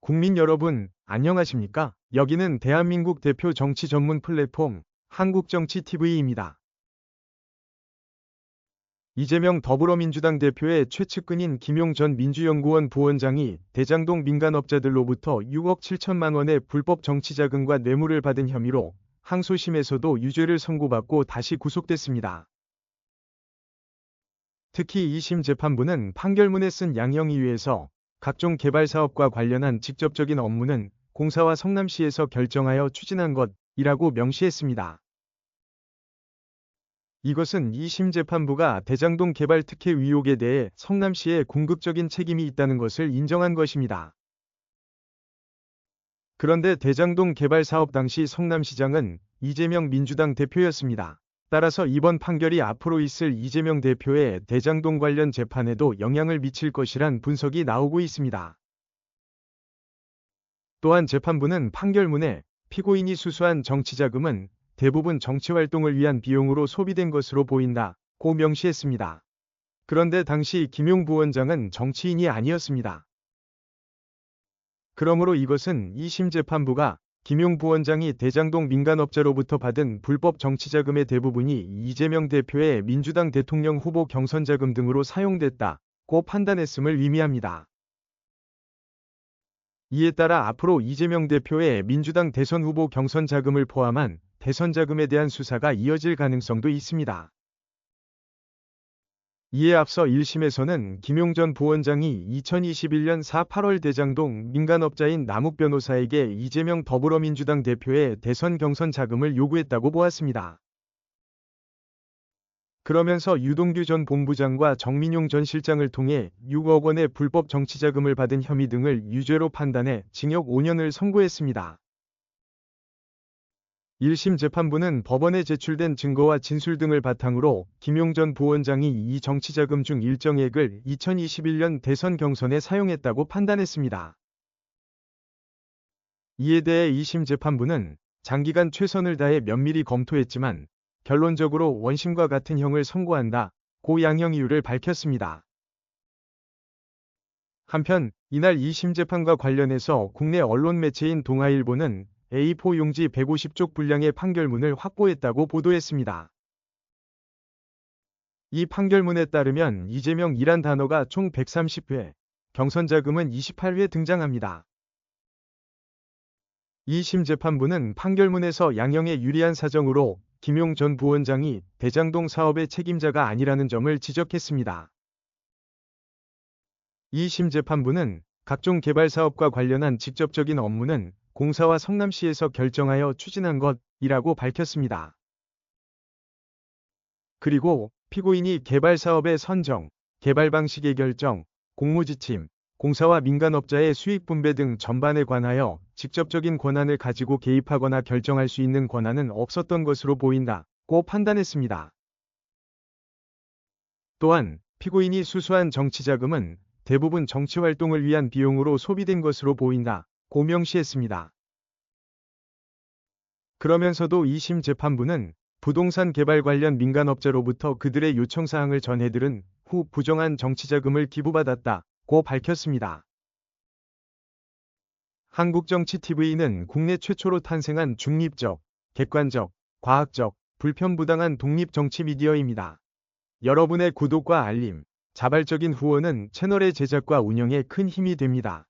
국민 여러분, 안녕하십니까? 여기는 대한민국 대표 정치 전문 플랫폼 한국정치TV입니다. 이재명 더불어민주당 대표의 최측근인 김용 전 민주연구원 부원장이 대장동 민간업자들로부터 6억 7천만 원의 불법 정치자금과 뇌물을 받은 혐의로 항소심에서도 유죄를 선고받고 다시 구속됐습니다. 특히 2심 재판부는 판결문에 쓴 양형이유에서 각종 개발사업과 관련한 직접적인 업무는 공사와 성남시에서 결정하여 추진한 것이라고 명시했습니다. 이것은 2심 재판부가 대장동 개발 특혜 의혹에 대해 성남시에 궁극적인 책임이 있다는 것을 인정한 것입니다. 그런데 대장동 개발 사업 당시 성남시장은 이재명 민주당 대표였습니다. 따라서 이번 판결이 앞으로 있을 이재명 대표의 대장동 관련 재판에도 영향을 미칠 것이란 분석이 나오고 있습니다. 또한 재판부는 판결문에 피고인이 수수한 정치자금은 대부분 정치활동을 위한 비용으로 소비된 것으로 보인다고 명시했습니다. 그런데 당시 김용 부원장은 정치인이 아니었습니다. 그러므로 이것은 2심 재판부가 김용 부원장이 대장동 민간업자로부터 받은 불법 정치자금의 대부분이 이재명 대표의 민주당 대통령 후보 경선자금 등으로 사용됐다고 판단했음을 의미합니다. 이에 따라 앞으로 이재명 대표의 민주당 대선 후보 경선 자금을 포함한 대선 자금에 대한 수사가 이어질 가능성도 있습니다. 이에 앞서 1심에서는 김용 전 부원장이 2021년 8월 대장동 민간업자인 남욱 변호사에게 이재명 더불어민주당 대표의 대선 경선 자금을 요구했다고 보았습니다. 그러면서 유동규 전 본부장과 정민용 전 실장을 통해 6억 원의 불법 정치자금을 받은 혐의 등을 유죄로 판단해 징역 5년을 선고했습니다. 1심 재판부는 법원에 제출된 증거와 진술 등을 바탕으로 김용 전 부원장이 이 정치자금 중 일정액을 2021년 대선 경선에 사용했다고 판단했습니다. 이에 대해 2심 재판부는 장기간 최선을 다해 면밀히 검토했지만 결론적으로 원심과 같은 형을 선고한다고 양형 이유를 밝혔습니다. 한편 이날 2심 재판과 관련해서 국내 언론 매체인 동아일보는 A4 용지 150쪽 분량의 판결문을 확보했다고 보도했습니다. 이 판결문에 따르면 이재명이란 단어가 총 130회, 경선자금은 28회 등장합니다. 2심 재판부는 판결문에서 양형에 유리한 사정으로 김용 전 부원장이 대장동 사업의 책임자가 아니라는 점을 지적했습니다. 2심 재판부는 각종 개발 사업과 관련한 직접적인 업무는 공사와 성남시에서 결정하여 추진한 것이라고 밝혔습니다. 그리고 피고인이 개발 사업의 선정, 개발 방식의 결정, 공모지침, 공사와 민간업자의 수익 분배 등 전반에 관하여 직접적인 권한을 가지고 개입하거나 결정할 수 있는 권한은 없었던 것으로 보인다고 판단했습니다. 또한 피고인이 수수한 정치자금은 대부분 정치활동을 위한 비용으로 소비된 것으로 보인다고 명시했습니다. 그러면서도 2심 재판부는 부동산 개발 관련 민간업자로부터 그들의 요청사항을 전해들은 후 부정한 정치자금을 기부받았다고 밝혔습니다. 한국정치TV는 국내 최초로 탄생한 중립적, 객관적, 과학적, 불편부당한 독립정치 미디어입니다. 여러분의 구독과 알림, 자발적인 후원은 채널의 제작과 운영에 큰 힘이 됩니다.